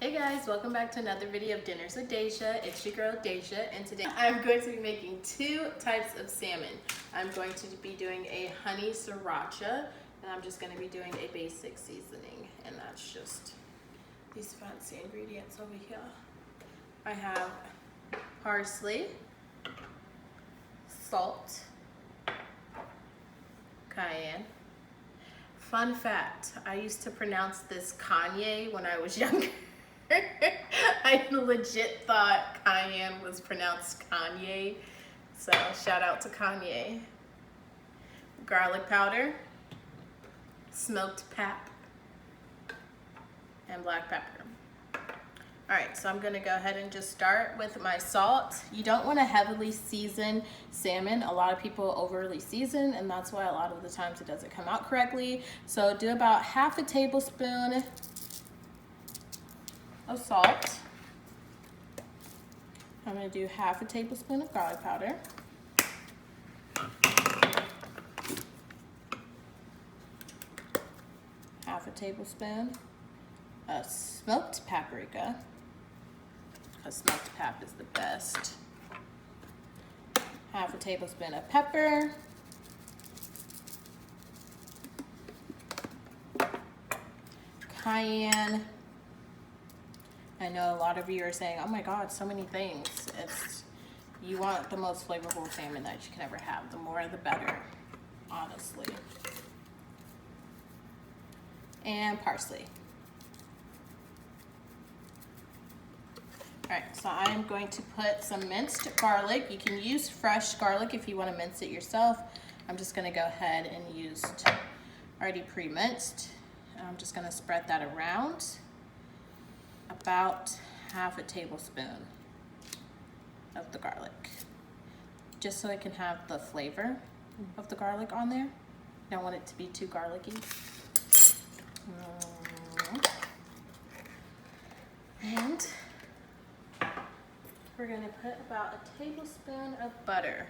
Hey guys, welcome back to another video of Dinners with Deja. It's your girl Deja, and today I'm going to be making two types of salmon. I'm going to be doing a honey sriracha, and I'm just going to be doing a basic seasoning, and that's just these fancy ingredients over here. I have parsley, salt, cayenne. Fun fact, I used to pronounce this Kanye when I was younger. I legit thought cayenne was pronounced Kanye, so shout out to Kanye. Garlic powder, smoked pap, and black pepper. Alright, so I'm gonna go ahead and just start with my salt. You don't want to heavily season salmon. A lot of people overly season, and that's why a lot of the times it doesn't come out correctly. So do about half a tablespoon of salt. I'm going to do half a tablespoon of garlic powder. Half a tablespoon of smoked paprika, because smoked pap is the best. Half a tablespoon of pepper. Cayenne. I know a lot of you are saying, oh my God, so many things. You want the most flavorful salmon that you can ever have. The more, the better, honestly. And parsley. All right, so I'm going to put some minced garlic. You can use fresh garlic if you want to mince it yourself. I'm just gonna go ahead and use already pre-minced. I'm just gonna spread that around. About half a tablespoon of the garlic, just so I can have the flavor of the garlic on there. Don't want it to be too garlicky. And we're gonna put about a tablespoon of butter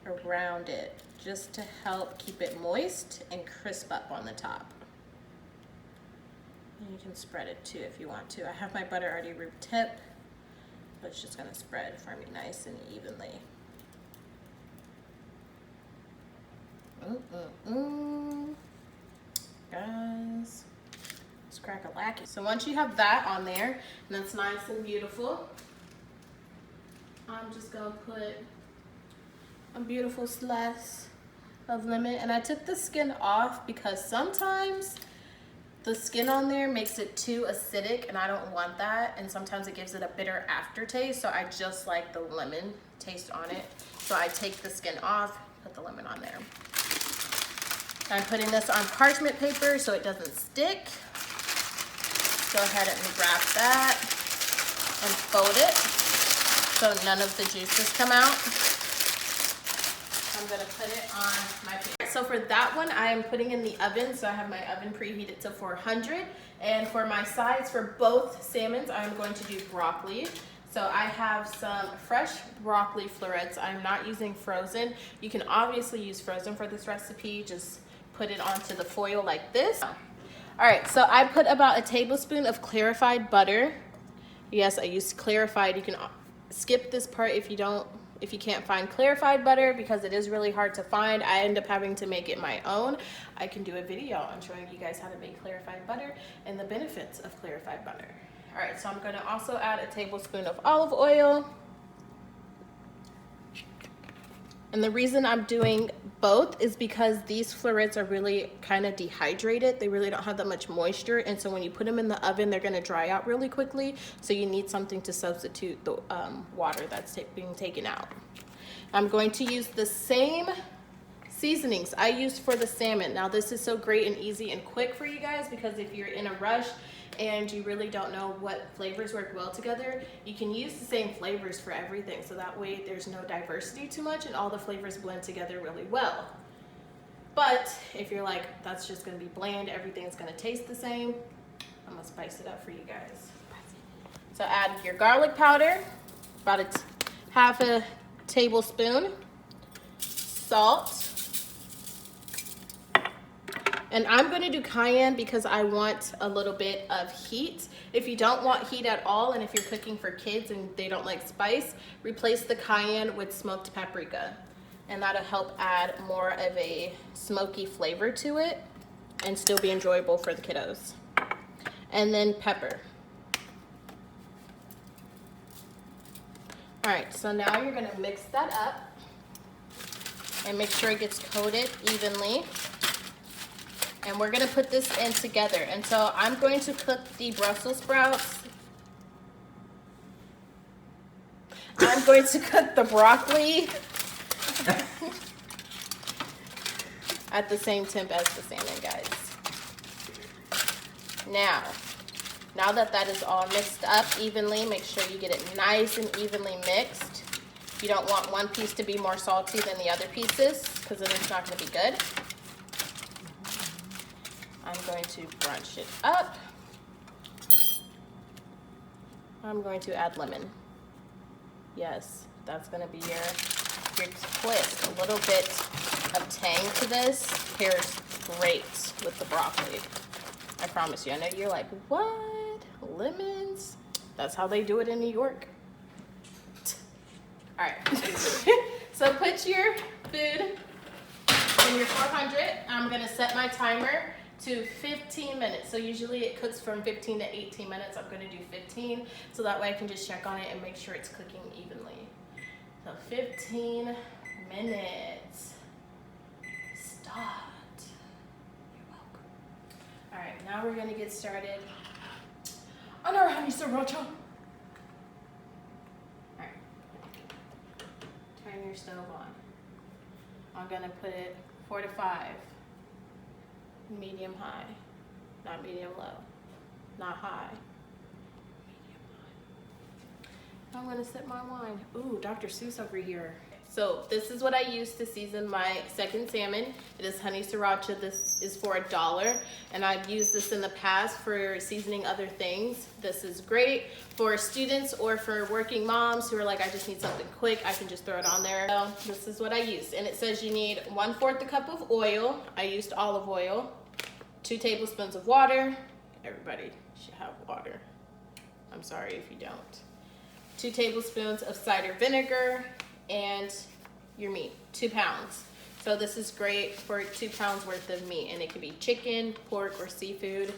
around it, just to help keep it moist and crisp up on the top. You can spread it too if you want to. I have my butter already room tip, but it's just gonna spread for me nice and evenly. Guys, it's crack-a-lacky. So once you have that on there, and that's nice and beautiful, I'm just gonna put a beautiful slice of lemon. And I took the skin off because sometimes the skin on there makes it too acidic, and I don't want that, and sometimes it gives it a bitter aftertaste, so I just like the lemon taste on it. So I take the skin off, put the lemon on there. I'm putting this on parchment paper so it doesn't stick. Go ahead and wrap that and fold it so none of the juices come out. I'm gonna put it on my paper. So for that one, I am putting in the oven. So I have my oven preheated to 400. And for my sides for both salmons, I'm going to do broccoli. So I have some fresh broccoli florets. I'm not using frozen. You can obviously use frozen for this recipe. Just put it onto the foil like this. All right, so I put about a tablespoon of clarified butter. Yes, I used clarified. You can skip this part if you can't find clarified butter, because it is really hard to find. I end up having to make it my own. I can do a video on showing you guys how to make clarified butter and the benefits of clarified butter. All right, so I'm gonna also add a tablespoon of olive oil. And the reason I'm doing both is because these florets are really kind of dehydrated. They really don't have that much moisture. And so when you put them in the oven, they're gonna dry out really quickly. So you need something to substitute the water that's being taken out. I'm going to use the same seasonings I used for the salmon. Now this is so great and easy and quick for you guys, because if you're in a rush and you really don't know what flavors work well together, you can use the same flavors for everything. So that way there's no diversity too much and all the flavors blend together really well. But if you're like, that's just gonna be bland, everything's gonna taste the same, I'm gonna spice it up for you guys. So add your garlic powder, about half a tablespoon, salt, And I'm going to do cayenne because I want a little bit of heat. If you don't want heat at all, and if you're cooking for kids and they don't like spice, replace the cayenne with smoked paprika. And that'll help add more of a smoky flavor to it and still be enjoyable for the kiddos. And then pepper. All right, so now you're gonna mix that up and make sure it gets coated evenly. And we're gonna put this in together. And so I'm going to cook the Brussels sprouts. I'm going to cook the broccoli at the same temp as the salmon, guys. Now that that is all mixed up evenly, make sure you get it nice and evenly mixed. You don't want one piece to be more salty than the other pieces because then it's not going to be good. I'm going to brunch it up. I'm going to add lemon. Yes, that's going to be your twist. A little bit of tang to this pairs great with the broccoli. I promise you. I know you're like, what? Lemons? That's how they do it in New York. All right. So put your food in your 400. I'm going to set my timer to 15 minutes. So usually it cooks from 15 to 18 minutes. I'm going to do 15 so that way I can just check on it and make sure it's cooking evenly. So 15 minutes. Start. You're welcome. All right, now we're going to get started on our honey sriracha. All right. Turn your stove on. I'm going to put it 4 to 5. Medium high, not medium low, not high, medium high. I'm gonna sip my wine. Ooh, Dr. Seuss over here. So this is what I use to season my second salmon. It is honey sriracha. This is for $1, and I've used this in the past for seasoning other things. This is great for students or for working moms who are like, I just need something quick. I can just throw it on there. So this is what I use, and it says you need 1/4 a cup of oil. I used olive oil, 2 tablespoons of water. Everybody should have water. I'm sorry if you don't. 2 tablespoons of cider vinegar, and your meat, 2 pounds. So this is great for 2 pounds worth of meat, and it could be chicken, pork, or seafood.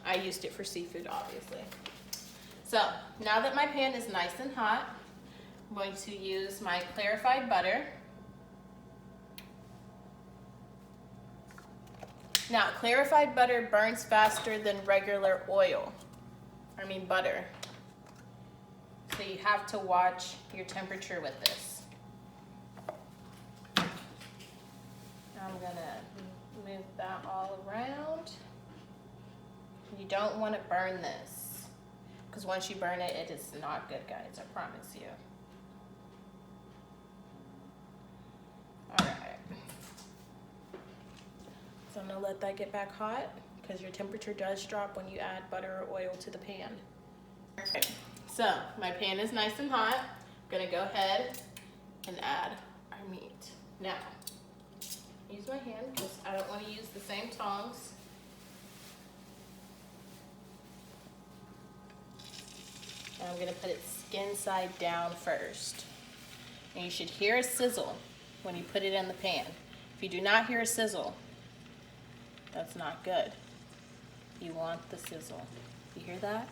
I used it for seafood, obviously. So now that my pan is nice and hot, I'm going to use my clarified butter. Now, clarified butter burns faster than regular oil. I mean butter. So you have to watch your temperature with this. I'm gonna move that all around. You don't want to burn this, because once you burn it, it is not good, guys, I promise you. All right. So I'm gonna let that get back hot, because your temperature does drop when you add butter or oil to the pan. Okay. So my pan is nice and hot. I'm gonna go ahead and add our meat. Now, use my hand because I don't want to use the same tongs. And I'm gonna put it skin side down first. And you should hear a sizzle when you put it in the pan. If you do not hear a sizzle, that's not good. You want the sizzle. You hear that?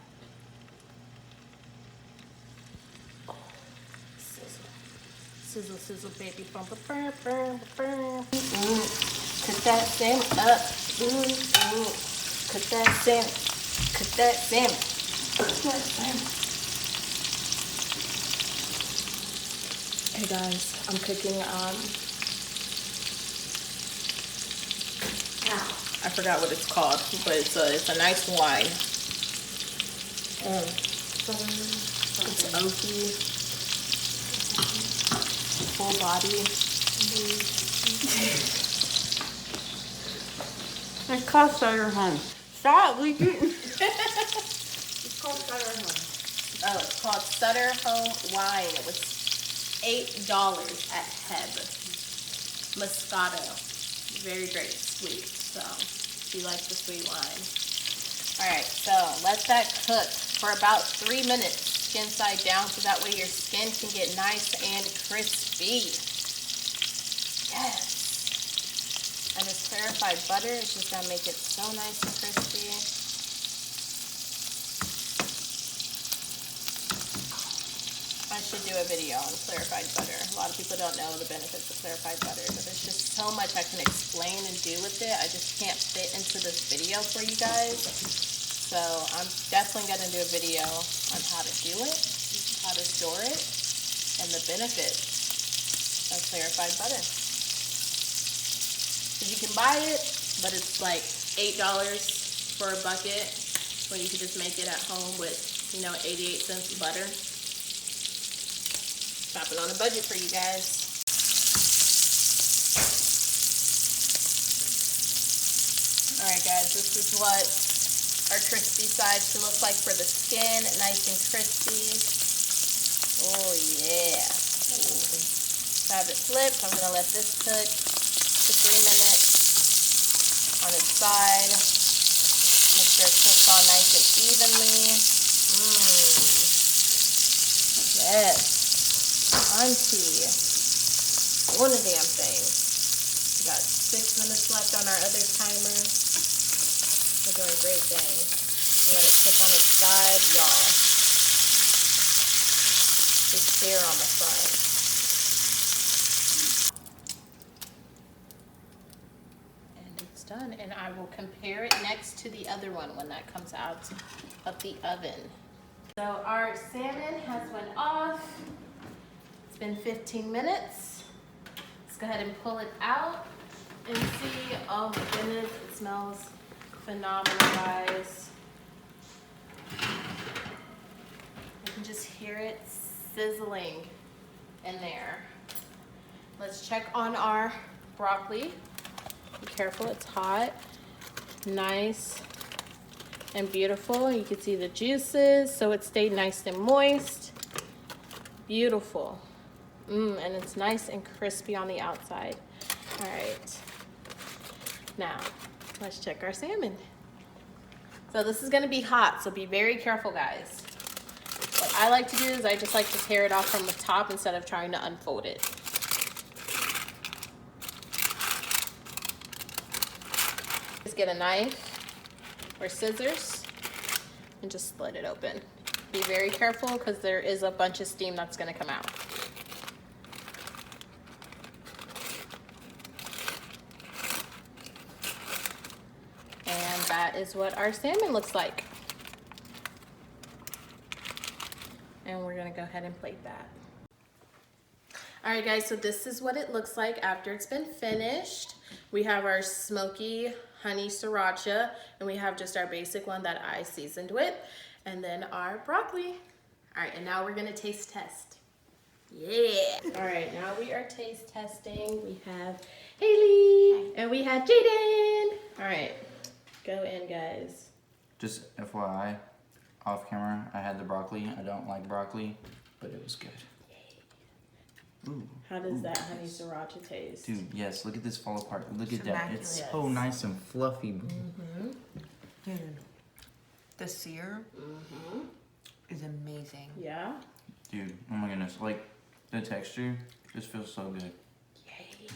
Sizzle, sizzle, baby, bump, burn, burn, burn. Cook that salmon up. Cook that salmon. Cook that salmon. Cook that salmon. Hey guys, I'm cooking. I forgot what it's called, but it's a nice wine. It's oaky. Full body. It's called Sutter Home. Stop, we didn't. It's called Sutter Home. Oh, it's called Sutter Home Wine. It was $8 at Heb. Moscato. Very, very sweet. So if you like the sweet wine. All right, so let that cook for about 3 minutes, skin side down, so that way your skin can get nice and crispy. Yes. And this clarified butter is just gonna make it so nice and crispy. I should do a video on clarified butter. A lot of people don't know the benefits of clarified butter, but there's just so much I can explain and do with it. I just can't fit into this video for you guys. So I'm definitely gonna do a video on how to do it, how to store it, and the benefits of clarified butter. Because you can buy it, but it's like $8 for a bucket, when you can just make it at home with, 88 cents of butter. Shopping on a budget for you guys. Alright guys, this is what our crispy side should look like for the skin. Nice and crispy. Oh yeah. So I have it flipped. I'm going to let this cook for 3 minutes on its side. Make sure it cooks all nice and evenly. Yes. Auntie. Doing a damn thing. We got 6 minutes left on our other timer. We're doing a great thing. Let it cook on its side, y'all. Just stare on the front. And it's done. And I will compare it next to the other one when that comes out of the oven. So our salmon has went off. It's been 15 minutes. Let's go ahead and pull it out and see. Oh my goodness, it smells phenomenal, guys. You can just hear it sizzling in there. Let's check on our broccoli. Be careful, it's hot. Nice and beautiful. You can see the juices, so it stayed nice and moist. Beautiful. And it's nice and crispy on the outside. All right. Now, let's check our salmon. So this is gonna be hot, so be very careful, guys. What I like to do is I just like to tear it off from the top instead of trying to unfold it. Just get a knife or scissors and just split it open. Be very careful because there is a bunch of steam that's gonna come out. And that is what our salmon looks like. And we're gonna go ahead and plate that. All right guys, so this is what it looks like after it's been finished. We have our smoky honey sriracha, and we have just our basic one that I seasoned with, and then our broccoli. All right, and now we're gonna taste test. Yeah. All right, now we are taste testing. We have Haley, and we have Jaden. All right, go in, guys. Just FYI, off camera, I had the broccoli. I don't like broccoli, but it was good. Ooh, how does that honey sriracha taste? Dude, yes, look at this fall apart. Look at that. Immaculate. It's so nice and fluffy. Dude, the sear is amazing. Yeah? Dude, oh my goodness. Like, the texture just feels so good. Yay.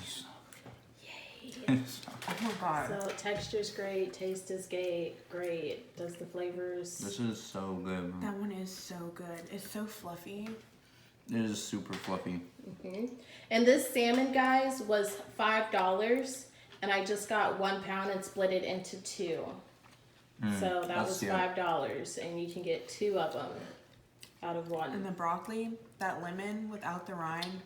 Yay. Oh my god. So texture's great, taste is great. Does the flavors? This is so good, bro. That one is so good. It's so fluffy. It is super fluffy. And this salmon, guys, was $5, and I just got 1 pound and split it into 2. So that was $5, and you can get 2 of them out of 1. And the broccoli, that lemon without the rind.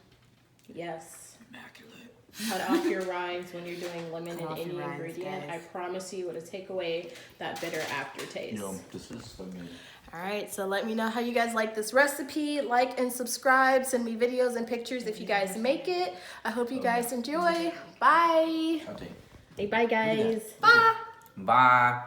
Yes. Immaculate. Cut off your rinds when you're doing lemon in Cut off any your rinds, ingredient. guys. I promise you it'll take away that bitter aftertaste. Yo, this is so good. All right, so let me know how you guys like this recipe. Like and subscribe. Send me videos and pictures if you guys make it. I hope you guys enjoy. Bye. I'll take it. Say bye, guys. Bye. Bye.